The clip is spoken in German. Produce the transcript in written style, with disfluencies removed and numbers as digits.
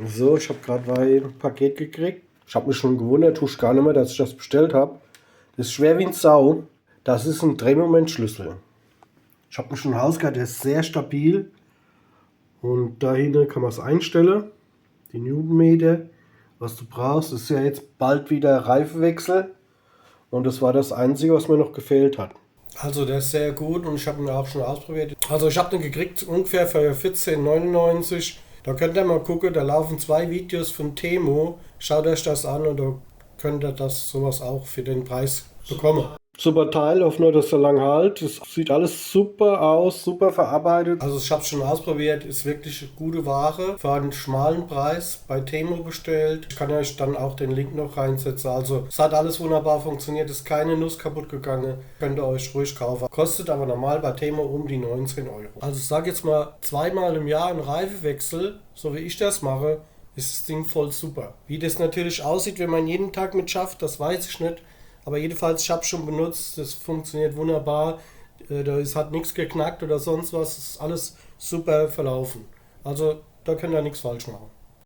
So, ich habe gerade ein Paket gekriegt. Ich habe mich schon gewundert, tue ich gar nicht mehr, dass ich das bestellt habe. Das ist schwer wie ein Sau. Das ist ein Drehmomentschlüssel. Ich habe mich schon rausgehört, der ist sehr stabil. Und da hinten kann man es einstellen. Die Newtonmeter, was du brauchst, ist ja jetzt bald wieder Reifenwechsel. Und das war das Einzige, was mir noch gefehlt hat. Also der ist sehr gut und ich habe ihn auch schon ausprobiert. Also ich habe den gekriegt ungefähr für 14,99. Da könnt ihr mal gucken, da laufen 2 Videos von Temo. Schaut euch das an und da könnt ihr das sowas auch für den Preis bekommen. Super Teil, hoffe nur, dass er lang hält. Es sieht alles super aus, super verarbeitet. Also ich habe es schon ausprobiert, ist wirklich gute Ware. Für einen schmalen Preis bei Temo bestellt. Ich kann euch dann auch den Link noch reinsetzen. Also es hat alles wunderbar funktioniert, ist keine Nuss kaputt gegangen. Könnt ihr euch ruhig kaufen. Kostet aber normal bei Temo um die 19 Euro. Also ich sage jetzt mal, 2-mal im Jahr ein Reifewechsel, so wie ich das mache, ist das Ding voll super. Wie das natürlich aussieht, wenn man jeden Tag mit schafft, das weiß ich nicht. Aber jedenfalls, ich habe es schon benutzt, das funktioniert wunderbar. Hat nichts geknackt oder sonst was, es ist alles super verlaufen. Also da könnt ihr nichts falsch machen.